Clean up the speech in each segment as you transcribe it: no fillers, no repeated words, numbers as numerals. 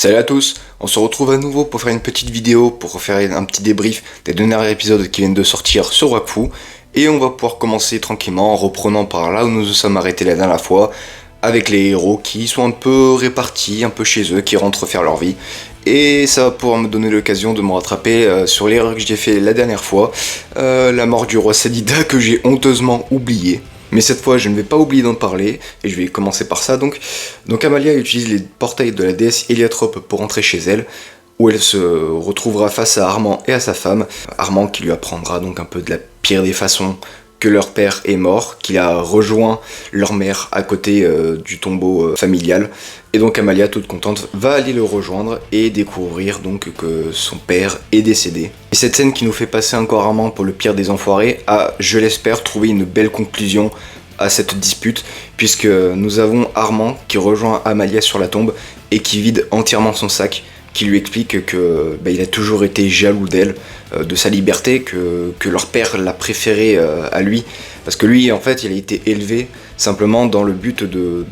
Salut à tous, on se retrouve à nouveau pour faire une petite vidéo, pour faire un petit débrief des deux derniers épisodes qui viennent de sortir sur Wakfu. Et on va pouvoir commencer tranquillement en reprenant par là où nous nous sommes arrêtés la dernière fois, avec les héros qui sont un peu répartis, un peu chez eux, qui rentrent faire leur vie. Et ça va pouvoir me donner l'occasion de me rattraper sur l'erreur que j'ai fait la dernière fois, la mort du roi Sadida que j'ai honteusement oublié. Mais cette fois, je ne vais pas oublier d'en parler, et je vais commencer par ça. Donc Amalia utilise les portails de la déesse Héliatrope pour entrer chez elle, où elle se retrouvera face à Armand et à sa femme. Armand qui lui apprendra donc un peu de la pire des façons que leur père est mort, qu'il a rejoint leur mère à côté du tombeau familial. Et donc Amalia, toute contente, va aller le rejoindre et découvrir donc que son père est décédé. Et cette scène qui nous fait passer encore Armand pour le pire des enfoirés a, je l'espère, trouvé une belle conclusion à cette dispute, puisque nous avons Armand qui rejoint Amalia sur la tombe et qui vide entièrement son sac, qui lui explique que il a toujours été jaloux d'elle, de sa liberté, que leur père l'a préféré à lui, parce que lui en fait il a été élevé simplement dans le but de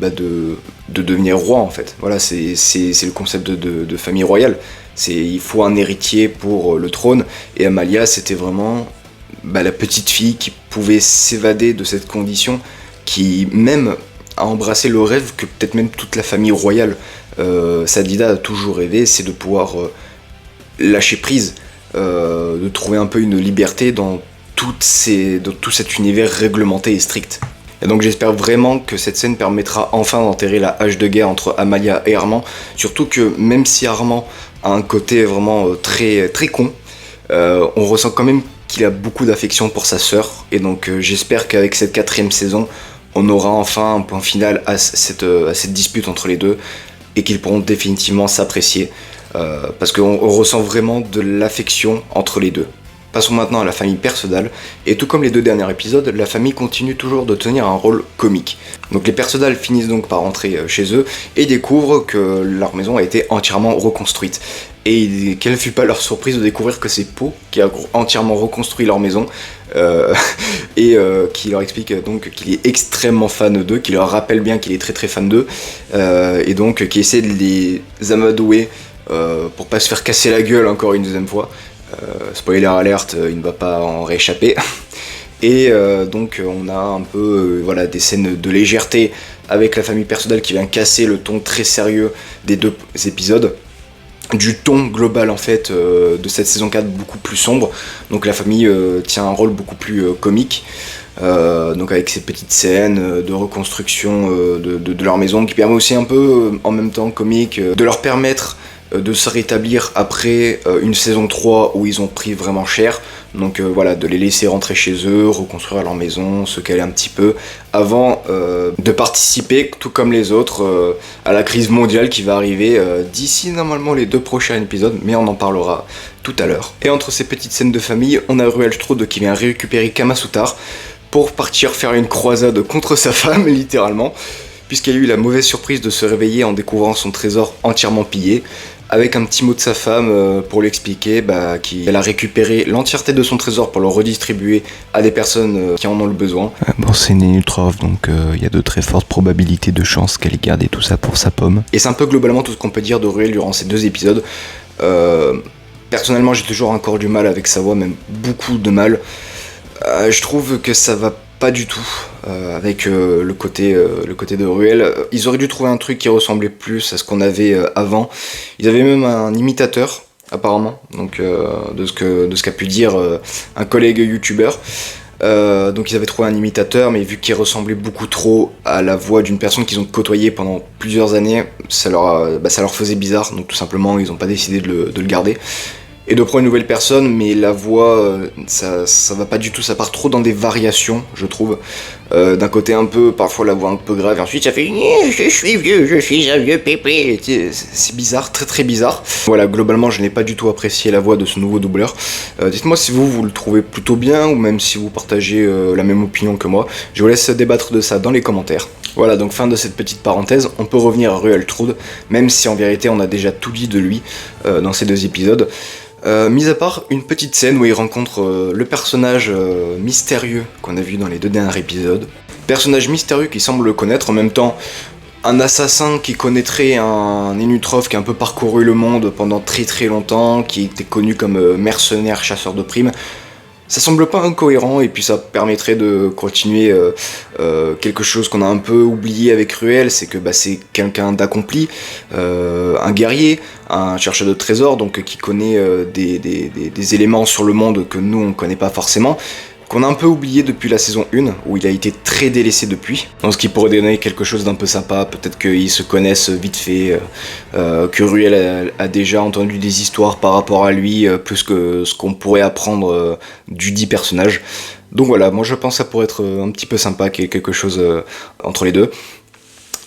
devenir roi en fait. Voilà, c'est le concept de famille royale, il faut un héritier pour le trône, et Amalia c'était vraiment la petite fille qui pouvait s'évader de cette condition, qui même a embrassé le rêve que peut-être même toute la famille royale Sadida a toujours rêvé, c'est de pouvoir lâcher prise, de trouver un peu une liberté dans tout cet univers réglementé et strict. Et donc j'espère vraiment que cette scène permettra enfin d'enterrer la hache de guerre entre Amalia et Armand, surtout que même si Armand a un côté vraiment très, très con, on ressent quand même qu'il a beaucoup d'affection pour sa sœur, et donc j'espère qu'avec cette 4ème saison, on aura enfin un point final à cette dispute entre les deux, et qu'ils pourront définitivement s'apprécier, parce qu'on ressent vraiment de l'affection entre les deux. Passons maintenant à la famille Perceval, et tout comme les deux derniers épisodes, la famille continue toujours de tenir un rôle comique. Donc les Perceval finissent donc par rentrer chez eux, et découvrent que leur maison a été entièrement reconstruite. Et quelle fut pas leur surprise de découvrir que c'est Poe qui a entièrement reconstruit leur maison, et qui leur explique donc qu'il est extrêmement fan d'eux, qui leur rappelle bien qu'il est très très fan d'eux, et donc qui essaie de les amadouer pour pas se faire casser la gueule encore une deuxième fois. Spoiler alerte, il ne va pas en rééchapper. Et donc on a un peu des scènes de légèreté avec la famille Perceval qui vient casser le ton très sérieux des deux épisodes, du ton global en fait de cette saison 4 beaucoup plus sombre. Donc la famille tient un rôle beaucoup plus comique, donc avec ces petites scènes de reconstruction de leur maison, qui permet aussi un peu en même temps comique de leur permettre de se rétablir après une saison 3 où ils ont pris vraiment cher. Donc de les laisser rentrer chez eux, reconstruire leur maison, se caler un petit peu, avant de participer, tout comme les autres, à la crise mondiale qui va arriver d'ici normalement les 2 prochains épisodes, mais on en parlera tout à l'heure. Et entre ces petites scènes de famille, on a Ruelstrud qui vient récupérer Kamasutar pour partir faire une croisade contre sa femme, littéralement, puisqu'elle a eu la mauvaise surprise de se réveiller en découvrant son trésor entièrement pillé, avec un petit mot de sa femme pour lui expliquer qu'elle a récupéré l'entièreté de son trésor pour le redistribuer à des personnes qui en ont le besoin. Bon, c'est une ultra, donc il y a de très fortes probabilités de chance qu'elle ait gardé tout ça pour sa pomme. Et c'est un peu globalement tout ce qu'on peut dire de Ruel durant ces 2 épisodes. Personnellement, j'ai toujours encore du mal avec sa voix, même beaucoup de mal. Je trouve que ça va pas du tout avec le côté de Ruel. Ils auraient dû trouver un truc qui ressemblait plus à ce qu'on avait avant. Ils avaient même un imitateur apparemment, donc de ce qu'a pu dire un collègue youtubeur. Donc ils avaient trouvé un imitateur, mais vu qu'il ressemblait beaucoup trop à la voix d'une personne qu'ils ont côtoyée pendant plusieurs années, ça leur faisait bizarre. Donc tout simplement ils n'ont pas décidé de le garder et de prendre une nouvelle personne, mais la voix, ça va pas du tout, ça part trop dans des variations, je trouve. D'un côté un peu, parfois la voix un peu grave, et ensuite ça fait « je suis vieux, je suis un vieux pépé », c'est bizarre, très très bizarre. Voilà, globalement je n'ai pas du tout apprécié la voix de ce nouveau doubleur. Dites-moi si vous le trouvez plutôt bien, ou même si vous partagez la même opinion que moi. Je vous laisse débattre de ça dans les commentaires. Voilà, donc fin de cette petite parenthèse, on peut revenir à Ruelstrud, même si en vérité on a déjà tout dit de lui dans ces 2 épisodes. Mis à part une petite scène où il rencontre le personnage mystérieux qu'on a vu dans les 2 derniers épisodes. Personnage mystérieux qui semble le connaître, en même temps un assassin qui connaîtrait un Énutrophe qui a un peu parcouru le monde pendant très très longtemps, qui était connu comme mercenaire, chasseur de primes. Ça semble pas incohérent et puis ça permettrait de continuer quelque chose qu'on a un peu oublié avec Ruel, c'est que c'est quelqu'un d'accompli, un guerrier, un chercheur de trésors, donc qui connaît des éléments sur le monde que nous on connaît pas forcément, qu'on a un peu oublié depuis la saison 1, où il a été très délaissé depuis. Donc ce qui pourrait donner quelque chose d'un peu sympa, peut-être qu'ils se connaissent vite fait, que Ruel a déjà entendu des histoires par rapport à lui, plus que ce qu'on pourrait apprendre du dit personnage. Donc voilà, moi je pense que ça pourrait être un petit peu sympa, qu'il y ait quelque chose entre les deux.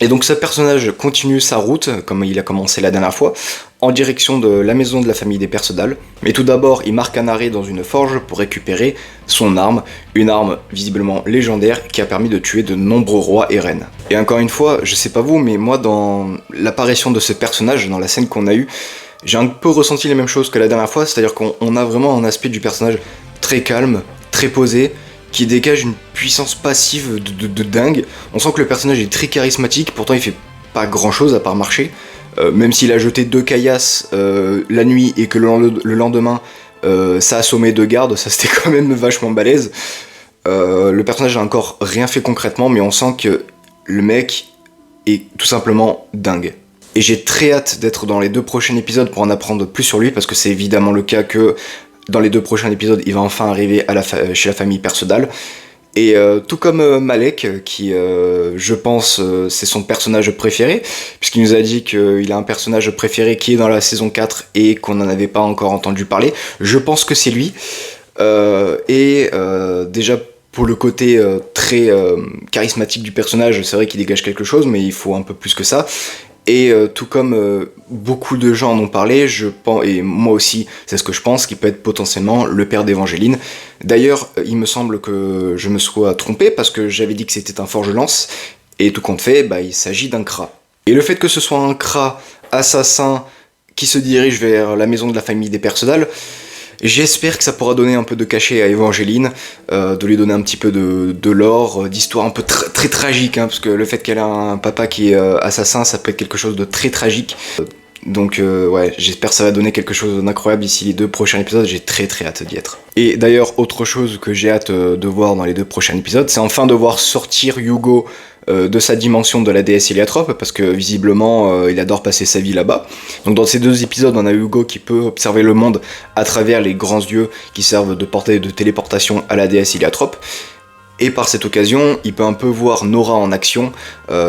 Et donc ce personnage continue sa route, comme il a commencé la dernière fois, en direction de la maison de la famille des Perceval. Mais tout d'abord, il marque un arrêt dans une forge pour récupérer son arme, une arme visiblement légendaire qui a permis de tuer de nombreux rois et reines. Et encore une fois, je sais pas vous, mais moi dans l'apparition de ce personnage, dans la scène qu'on a eue, j'ai un peu ressenti les mêmes choses que la dernière fois, c'est-à-dire qu'on a vraiment un aspect du personnage très calme, très posé, qui dégage une puissance passive de dingue. On sent que le personnage est très charismatique, pourtant il fait pas grand chose à part marcher. Même s'il a jeté 2 caillasses la nuit et que le lendemain ça a assommé 2 gardes, ça c'était quand même vachement balèze. Le personnage n'a encore rien fait concrètement, mais on sent que le mec est tout simplement dingue. Et j'ai très hâte d'être dans les 2 prochains épisodes pour en apprendre plus sur lui, parce que c'est évidemment le cas que dans les 2 prochains épisodes, il va enfin arriver chez la famille Perceval. Et tout comme Malek, qui je pense c'est son personnage préféré, puisqu'il nous a dit qu'il a un personnage préféré qui est dans la saison 4 et qu'on n'en avait pas encore entendu parler. Je pense que c'est lui. Déjà pour le côté très charismatique du personnage, c'est vrai qu'il dégage quelque chose, mais il faut un peu plus que ça. Et tout comme beaucoup de gens en ont parlé, je pense, et moi aussi c'est ce que je pense, qu'il peut être potentiellement le père d'Évangéline. D'ailleurs, il me semble que je me sois trompé, parce que j'avais dit que c'était un forge-lance, et tout compte fait, il s'agit d'un Kra. Et le fait que ce soit un Kra assassin qui se dirige vers la maison de la famille des Perceval, j'espère que ça pourra donner un peu de cachet à Évangéline, de lui donner un petit peu de lore, d'histoire un peu très tragique, parce que le fait qu'elle a un papa qui est assassin, ça peut être quelque chose de très tragique. Donc ouais, j'espère que ça va donner quelque chose d'incroyable d'ici les 2 prochains épisodes, j'ai très hâte d'y être. Et d'ailleurs, autre chose que j'ai hâte de voir dans les 2 prochains épisodes, c'est enfin de voir sortir Hugo de sa dimension de la déesse Héliatrope, parce que visiblement il adore passer sa vie là-bas. Donc dans ces 2 épisodes, on a Hugo qui peut observer le monde à travers les grands yeux qui servent de portail de téléportation à la déesse Héliatrope. Et par cette occasion, il peut un peu voir Nora en action,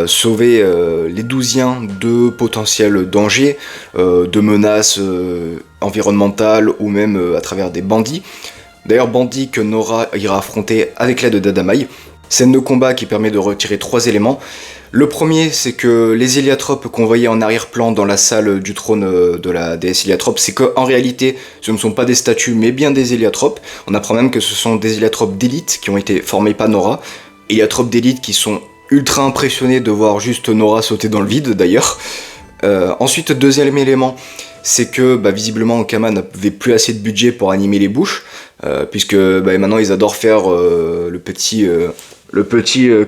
sauver les Douziens de potentiels dangers, de menaces environnementales ou même à travers des bandits. D'ailleurs, bandits que Nora ira affronter avec l'aide d'Adamaï. Scène de combat qui permet de retirer 3 éléments. Le premier, c'est que les héliatropes qu'on voyait en arrière-plan dans la salle du trône de la déesse Héliatrope, c'est qu'en réalité, ce ne sont pas des statues, mais bien des héliatropes. On apprend même que ce sont des héliatropes d'élite qui ont été formés par Nora. Héliatropes d'élite qui sont ultra impressionnés de voir juste Nora sauter dans le vide, d'ailleurs. Ensuite, deuxième élément, c'est que visiblement Okama n'avait plus assez de budget pour animer les bouches, puisque maintenant ils adorent faire le petit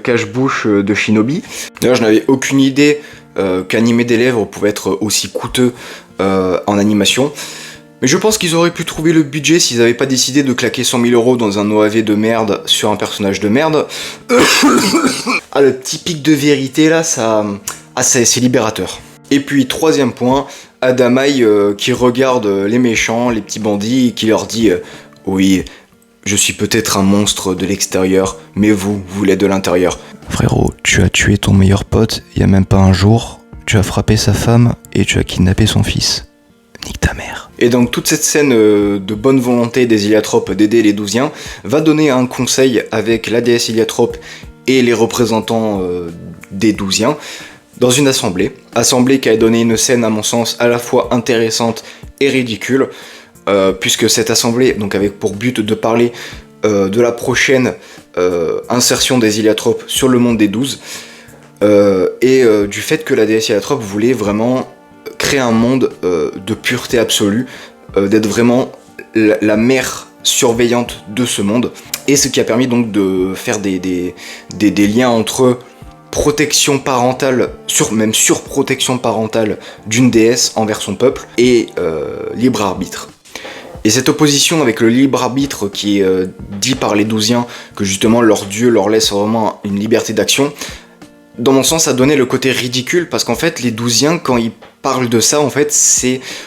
cache-bouche de Shinobi. D'ailleurs, je n'avais aucune idée qu'animer des lèvres pouvait être aussi coûteux en animation. Mais je pense qu'ils auraient pu trouver le budget s'ils n'avaient pas décidé de claquer 100 000 € dans un OAV de merde sur un personnage de merde. Ah, le petit pic de vérité là, c'est libérateur. Et puis, troisième point, Adamaï qui regarde les méchants, les petits bandits, et qui leur dit oui, je suis peut-être un monstre de l'extérieur, mais vous l'êtes de l'intérieur. Frérot, tu as tué ton meilleur pote il y a même pas un jour, tu as frappé sa femme et tu as kidnappé son fils. Nique ta mère. Et donc toute cette scène de bonne volonté des Héliatropes d'aider les Douziens va donner un conseil avec la déesse Héliatrope et les représentants des Douziens dans une assemblée qui a donné une scène à mon sens à la fois intéressante et ridicule, puisque cette assemblée donc avait pour but de parler de la prochaine insertion des Héliatropes sur le monde des 12, et du fait que la déesse Héliatrope voulait vraiment créer un monde de pureté absolue, d'être vraiment la mère surveillante de ce monde, et ce qui a permis donc de faire des liens entre protection parentale, même surprotection parentale d'une déesse envers son peuple, et libre arbitre. Et cette opposition avec le libre arbitre qui est dit par les Douziens, que justement leur dieu leur laisse vraiment une liberté d'action, dans mon sens, ça donnait le côté ridicule, parce qu'en fait, les Douziens, quand ils parlent de ça, en fait,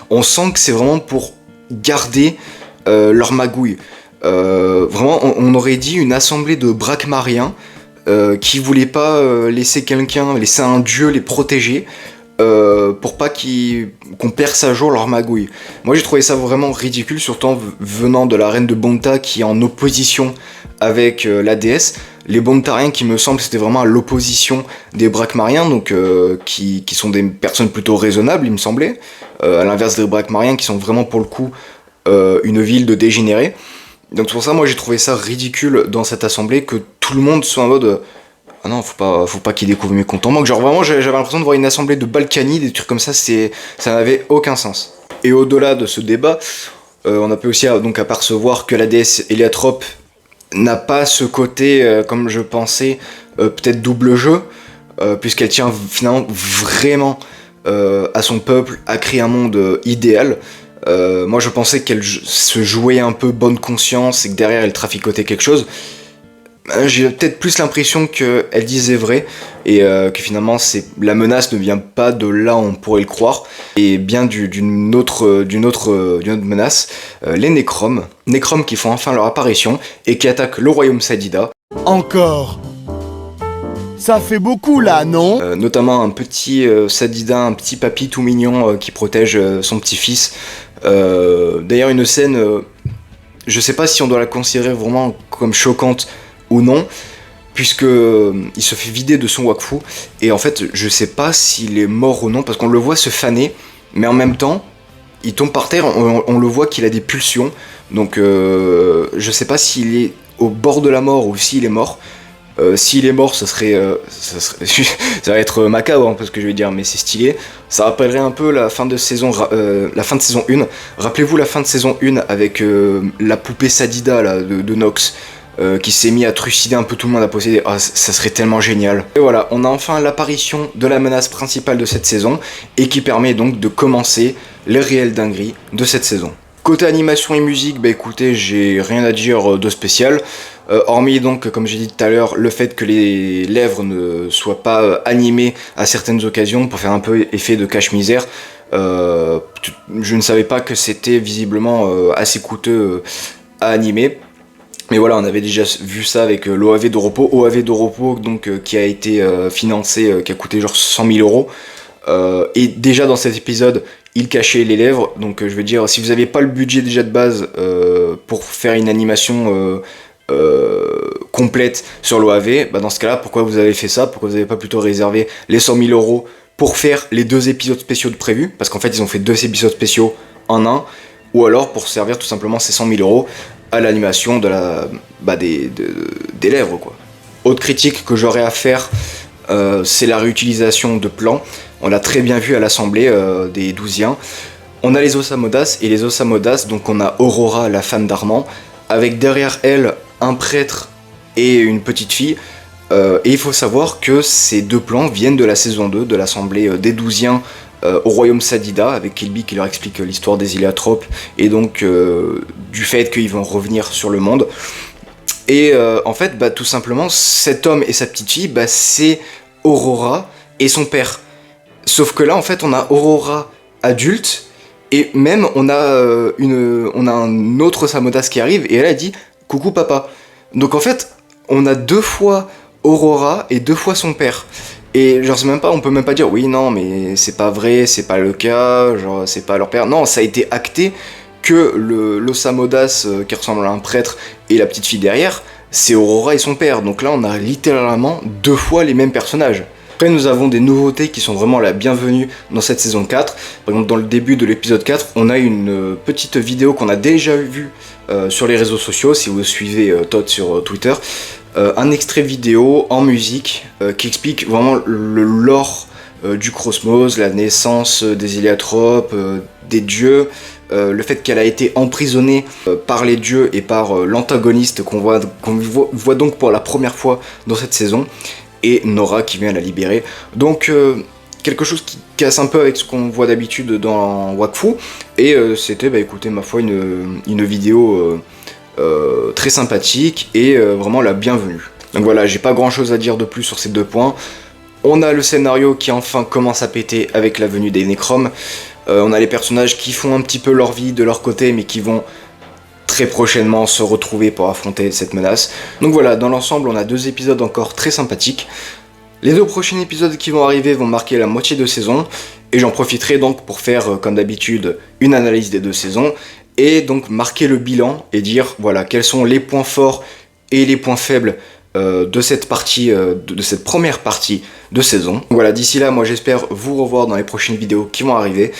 on sent que c'est vraiment pour garder leur magouille. Vraiment, on aurait dit une assemblée de braquemariens qui voulaient pas laisser un dieu les protéger, pour pas qu'on perce à jour leur magouille. Moi j'ai trouvé ça vraiment ridicule, surtout venant de la reine de Bonta qui est en opposition avec la déesse. Les Bontariens, qui me semble c'était vraiment à l'opposition des Braquemariens, donc qui sont des personnes plutôt raisonnables, il me semblait, à l'inverse des Braquemariens qui sont vraiment pour le coup une ville de dégénérés. Donc c'est pour ça moi j'ai trouvé ça ridicule dans cette assemblée que tout le monde soit en mode ah non, faut pas qu'ils découvrent mes comptes en banque. Genre vraiment j'avais l'impression de voir une assemblée de Balkany, des trucs comme ça, ça n'avait aucun sens. Et au-delà de ce débat, on a pu aussi donc apercevoir que la déesse Héliatrope n'a pas ce côté, comme je pensais, peut-être double jeu, puisqu'elle tient finalement vraiment à son peuple, à créer un monde idéal. Moi je pensais qu'elle se jouait un peu bonne conscience et que derrière elle traficotait quelque chose. J'ai peut-être plus l'impression qu'elle disait vrai et que finalement la menace ne vient pas de là où on pourrait le croire, et bien d'une autre menace, les Nécromes qui font enfin leur apparition et qui attaquent le royaume Sadida. Encore. Ça fait beaucoup là, non ? Notamment un petit Sadida, un petit papy tout mignon qui protège son petit-fils. D'ailleurs une scène, je sais pas si on doit la considérer vraiment comme choquante ou non, puisque il se fait vider de son wakfu, et en fait je sais pas s'il est mort ou non, parce qu'on le voit se faner, mais en même temps il tombe par terre, on le voit qu'il a des pulsions, donc je sais pas s'il est au bord de la mort ou s'il est mort. S'il est mort, ça va être macabre, hein, parce que je vais dire, mais c'est stylé. Ça rappellerait un peu la fin de saison 1. Rappelez-vous la fin de saison 1 avec la poupée Sadida là, de Nox, qui s'est mis à trucider un peu tout le monde, à posséder. Ah, ça serait tellement génial. Et voilà, on a enfin l'apparition de la menace principale de cette saison, et qui permet donc de commencer les réelles dingueries de cette saison. Côté animation et musique, bah écoutez, j'ai rien à dire de spécial. Hormis donc, comme j'ai dit tout à l'heure, le fait que les lèvres ne soient pas animées à certaines occasions pour faire un peu effet de cache-misère. Je ne savais pas que c'était visiblement assez coûteux à animer. Mais voilà, on avait déjà vu ça avec l'OAV d'Oropo. OAV d'Oropo, donc, qui a été financé, qui a coûté genre 100 000 euros. Et déjà dans cet épisode, il cachait les lèvres. Donc je veux dire, si vous n'avez pas le budget déjà de base pour faire une animation complète sur l'OAV, bah dans ce cas-là, pourquoi vous avez fait ça ? Pourquoi vous n'avez pas plutôt réservé les 100 000 euros pour faire les 2 épisodes spéciaux de prévus ? Parce qu'en fait, ils ont fait 2 épisodes spéciaux en un. Ou alors pour servir tout simplement ces 100 000 euros à l'animation des lèvres, quoi. Autre critique que j'aurais à faire, c'est la réutilisation de plans. On l'a très bien vu à l'assemblée des Douziens. On a les Osamodas, et les Osamodas, donc on a Aurora, la femme d'Armand, avec derrière elle un prêtre et une petite fille. Et il faut savoir que ces 2 plans viennent de la saison 2 de l'assemblée des Douziens au royaume Sadida, avec Kilby qui leur explique l'histoire des Héliatropes, et donc du fait qu'ils vont revenir sur le monde. Et en fait, tout simplement, cet homme et sa petite fille, c'est Aurora et son père. Sauf que là, en fait, on a Aurora adulte, et même on a un autre Samodas qui arrive, et elle a dit « Coucou papa ». Donc en fait, on a 2 fois Aurora et 2 fois son père. Et genre on peut même pas dire oui non mais c'est pas vrai, c'est pas le cas, genre c'est pas leur père. Non, ça a été acté que l'Osamodas qui ressemble à un prêtre et la petite fille derrière, c'est Aurora et son père. Donc là on a littéralement 2 fois les mêmes personnages. Après nous avons des nouveautés qui sont vraiment la bienvenue dans cette saison 4. Par exemple dans le début de l'épisode 4, on a une petite vidéo qu'on a déjà vue sur les réseaux sociaux, si vous suivez Todd sur Twitter. Un extrait vidéo en musique qui explique vraiment le lore du cosmos, la naissance des Héliatropes, des dieux, le fait qu'elle a été emprisonnée par les dieux et par l'antagoniste qu'on voit donc pour la première fois dans cette saison. et Nora qui vient la libérer. Donc quelque chose qui casse un peu avec ce qu'on voit d'habitude dans Wakfu, et c'était, écoutez, ma foi, une vidéo très sympathique et vraiment la bienvenue. Donc voilà, j'ai pas grand chose à dire de plus sur ces 2 points. On a le scénario qui enfin commence à péter avec la venue des Necroms. On a les personnages qui font un petit peu leur vie de leur côté, mais qui vont très prochainement se retrouver pour affronter cette menace. Donc voilà, dans l'ensemble, on a 2 épisodes encore très sympathiques. Les 2 prochains épisodes qui vont arriver vont marquer la moitié de saison, et j'en profiterai donc pour faire, comme d'habitude, une analyse des 2 saisons, et donc marquer le bilan et dire, voilà, quels sont les points forts et les points faibles de cette partie, de cette première partie de saison. Voilà, d'ici là, moi j'espère vous revoir dans les prochaines vidéos qui vont arriver.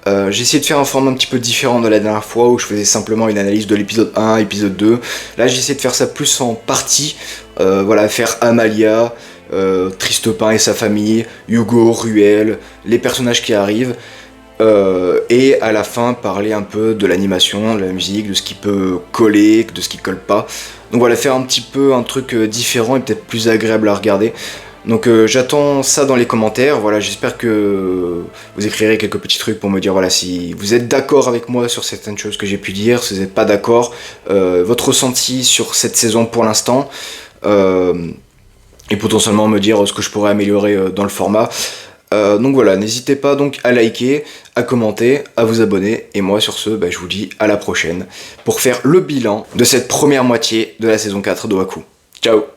J'ai essayé de faire un format un petit peu différent de la dernière fois où je faisais simplement une analyse de l'épisode 1, épisode 2. Là j'ai essayé de faire ça plus en partie, voilà, faire Amalia, Tristepin et sa famille, Hugo, Ruel, les personnages qui arrivent, et à la fin parler un peu de l'animation, de la musique, de ce qui peut coller, de ce qui colle pas. Donc voilà, faire un petit peu un truc différent et peut-être plus agréable à regarder. Donc j'attends ça dans les commentaires. Voilà, j'espère que vous écrirez quelques petits trucs pour me dire, voilà, si vous êtes d'accord avec moi sur certaines choses que j'ai pu dire, si vous n'êtes pas d'accord, votre ressenti sur cette saison pour l'instant, et potentiellement me dire ce que je pourrais améliorer dans le format. Donc voilà, n'hésitez pas donc à liker, à commenter, à vous abonner, et moi sur ce, je vous dis à la prochaine pour faire le bilan de cette première moitié de la saison 4 de Wakfu. Ciao!